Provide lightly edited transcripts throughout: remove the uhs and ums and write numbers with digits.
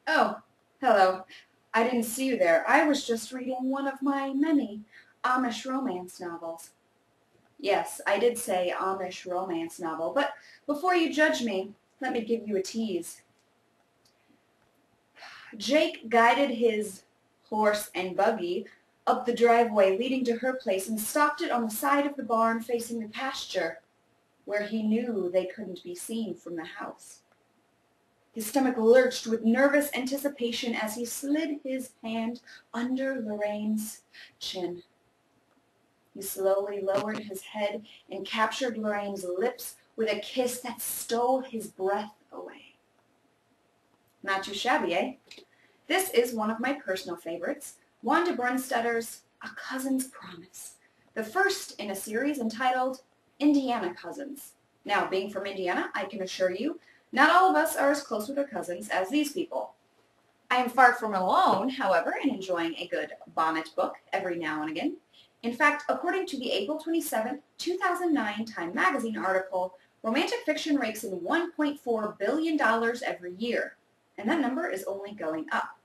Oh, hello. I didn't see you there. I was just reading one of my many Amish romance novels. Yes, I did say Amish romance novel, but before you judge me, let me give you a tease. Jake guided his horse and buggy up the driveway leading to her place and stopped it on the side of the barn facing the pasture, where he knew they couldn't be seen from the house. His stomach lurched with nervous anticipation as he slid his hand under Lorraine's chin. He slowly lowered his head and captured Lorraine's lips with a kiss that stole his breath away. Not too shabby, eh? This is one of my personal favorites, Wanda Brunstutter's A Cousin's Promise, the first in a series entitled Indiana Cousins. Now, being from Indiana, I can assure you, not all of us are as close with our cousins as these people. I am far from alone, however, in enjoying a good bonnet book every now and again. In fact, according to the April 27, 2009 Time magazine article, romantic fiction rakes in $1.4 billion every year, and that number is only going up.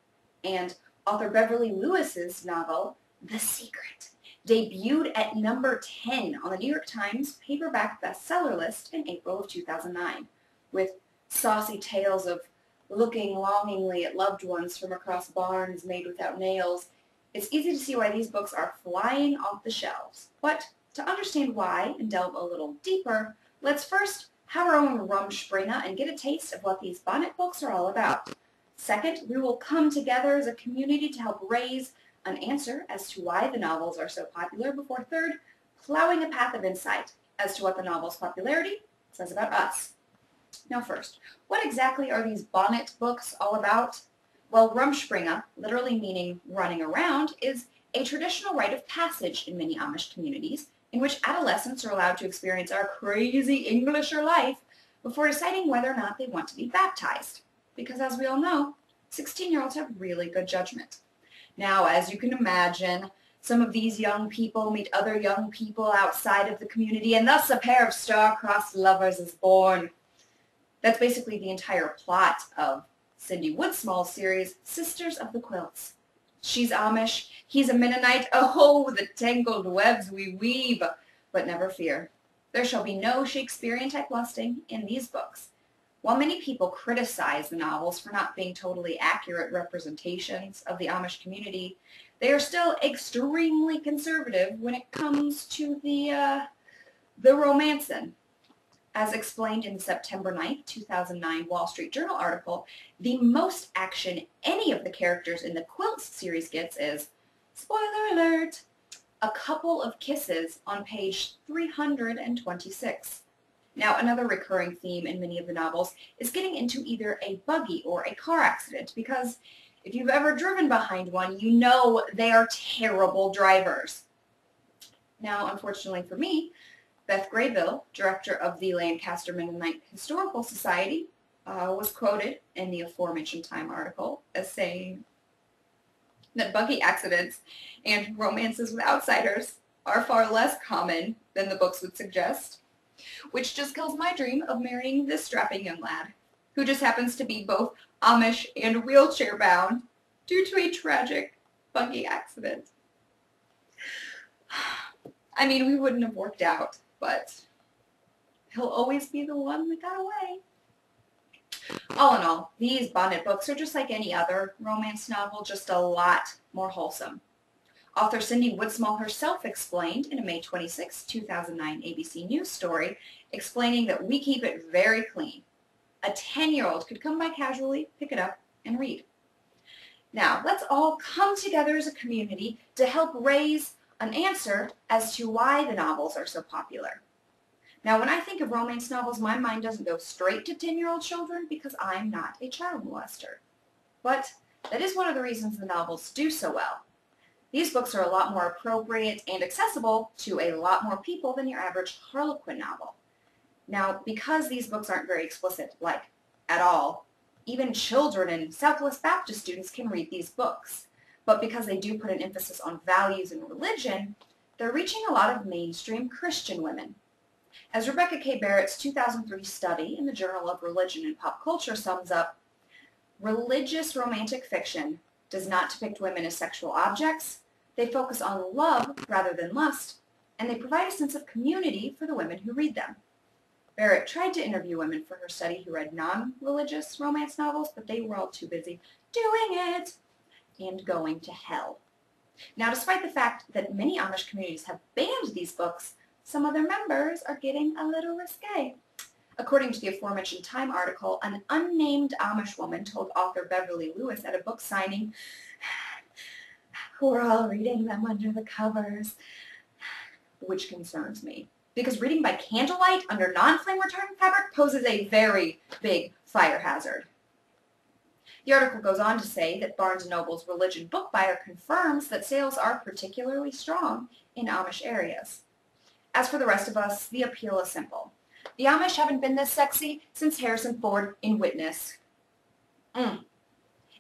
And author Beverly Lewis's novel, The Secret, debuted at number 10 on the New York Times paperback bestseller list in April of 2009, with saucy tales of looking longingly at loved ones from across barns made without nails. It's easy to see why these books are flying off the shelves. But to understand why and delve a little deeper, let's first have our own Rumspringa and get a taste of what these bonnet books are all about. Second, we will come together as a community to help raise an answer as to why the novels are so popular before third, plowing a path of insight as to what the novel's popularity says about us. Now first, what exactly are these bonnet books all about? Well, Rumspringa, literally meaning running around, is a traditional rite of passage in many Amish communities in which adolescents are allowed to experience our crazy Englisher life before deciding whether or not they want to be baptized. Because as we all know, 16-year-olds have really good judgment. Now, as you can imagine, some of these young people meet other young people outside of the community, and thus a pair of star-crossed lovers is born. That's basically the entire plot of Cindy Woodsmall's series, Sisters of the Quilts. She's Amish, he's a Mennonite. Oh, the tangled webs we weave! But never fear, there shall be no Shakespearean-type lusting in these books. While many people criticize the novels for not being totally accurate representations of the Amish community, they are still extremely conservative when it comes to the romancing. As explained in the September 9, 2009 Wall Street Journal article, the most action any of the characters in the Quilts series gets is, spoiler alert, a couple of kisses on page 326. Now, another recurring theme in many of the novels is getting into either a buggy or a car accident, because if you've ever driven behind one, you know they are terrible drivers. Now, unfortunately for me, Beth Graybill, director of the Lancaster Mennonite Historical Society, was quoted in the aforementioned Time article as saying that buggy accidents and romances with outsiders are far less common than the books would suggest, which just kills my dream of marrying this strapping young lad, who just happens to be both Amish and wheelchair-bound due to a tragic buggy accident. I mean, we wouldn't have worked out, but he'll always be the one that got away. All in all, these bonnet books are just like any other romance novel, just a lot more wholesome. Author Cindy Woodsmall herself explained in a May 26, 2009 ABC News story, explaining that we keep it very clean. A 10-year-old could come by casually, pick it up, and read. Now, let's all come together as a community to help raise an answer as to why the novels are so popular. Now, when I think of romance novels, my mind doesn't go straight to 10-year-old children because I'm not a child molester. But that is one of the reasons the novels do so well. These books are a lot more appropriate and accessible to a lot more people than your average Harlequin novel. Now, because these books aren't very explicit, like, at all, even children and Southwest Baptist students can read these books. But because they do put an emphasis on values and religion, they're reaching a lot of mainstream Christian women. As Rebecca K. Barrett's 2003 study in the Journal of Religion and Pop Culture sums up, Religious romantic fiction does not depict women as sexual objects. They focus on love rather than lust, and they provide a sense of community for the women who read them. Barrett tried to interview women for her study who read non-religious romance novels, but they were all too busy doing it and going to hell. Now, despite the fact that many Amish communities have banned these books, some of their members are getting a little risque. According to the aforementioned Time article, an unnamed Amish woman told author Beverly Lewis at a book signing, "We're all reading them under the covers," which concerns me, because reading by candlelight under non-flame retardant fabric poses a very big fire hazard. The article goes on to say that Barnes & Noble's religion book buyer confirms that sales are particularly strong in Amish areas. As for the rest of us, the appeal is simple. The Amish haven't been this sexy since Harrison Ford in Witness.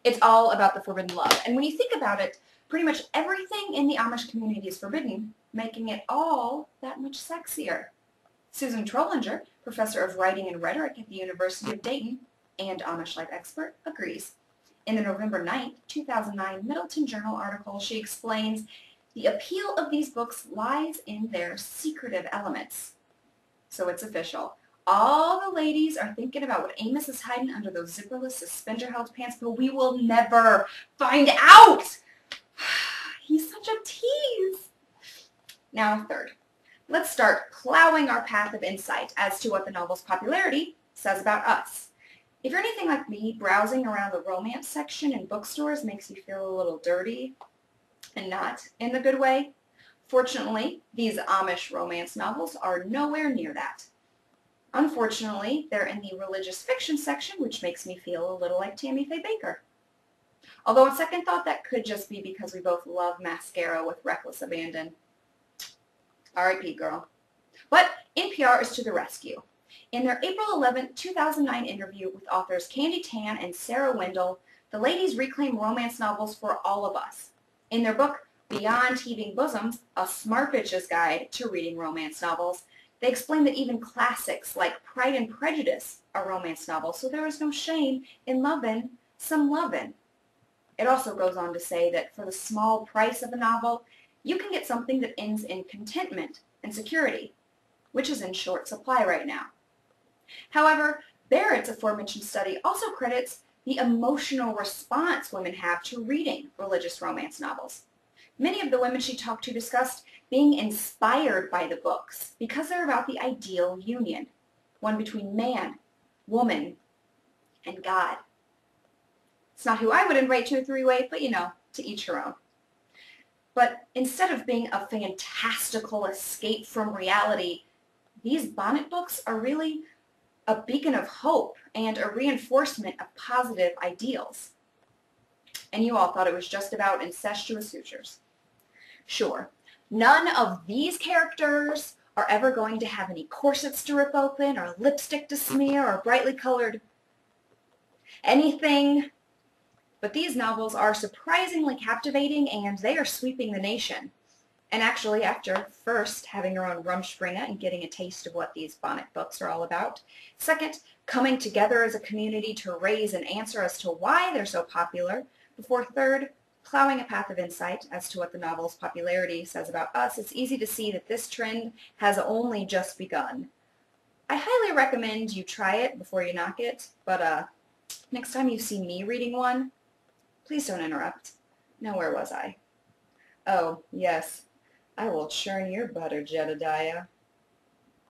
It's all about the forbidden love. And when you think about it, pretty much everything in the Amish community is forbidden, making it all that much sexier. Susan Trollinger, professor of writing and rhetoric at the University of Dayton and Amish life expert, agrees. In the November 9, 2009 Middleton Journal article, she explains the appeal of these books lies in their secretive elements. So it's official. All the ladies are thinking about what Amos is hiding under those zipperless suspender-held pants, but we will never find out! He's such a tease! Now, third, let's start plowing our path of insight as to what the novel's popularity says about us. If you're anything like me, browsing around the romance section in bookstores makes you feel a little dirty, and not in the good way. Fortunately, these Amish romance novels are nowhere near that. Unfortunately, they're in the religious fiction section, which makes me feel a little like Tammy Faye Baker. Although on second thought, that could just be because we both love mascara with reckless abandon. R.I.P. girl. But NPR is to the rescue. In their April 11, 2009 interview with authors Candy Tan and Sarah Wendell, the ladies reclaim romance novels for all of us. In their book, Beyond Heaving Bosoms, A Smart Bitch's Guide to Reading Romance Novels, they explain that even classics like Pride and Prejudice are romance novels, so there is no shame in lovin' some lovin'. It also goes on to say that for the small price of a novel, you can get something that ends in contentment and security, which is in short supply right now. However, Barrett's aforementioned study also credits the emotional response women have to reading religious romance novels. Many of the women she talked to discussed being inspired by the books because they're about the ideal union, one between man, woman, and God. It's not who I would invite to a three-way, but to each her own. But instead of being a fantastical escape from reality, these bonnet books are really a beacon of hope and a reinforcement of positive ideals. And you all thought it was just about incestuous sutures. Sure, none of these characters are ever going to have any corsets to rip open or lipstick to smear or brightly colored anything, but these novels are surprisingly captivating and they are sweeping the nation. And actually, after first having her own Rumspringa and getting a taste of what these bonnet books are all about, second, coming together as a community to raise an answer as to why they're so popular, before third, plowing a path of insight as to what the novel's popularity says about us, it's easy to see that this trend has only just begun. I highly recommend you try it before you knock it, but next time you see me reading one, please don't interrupt. Now, where was I? Oh, yes. I will churn your butter, Jedediah.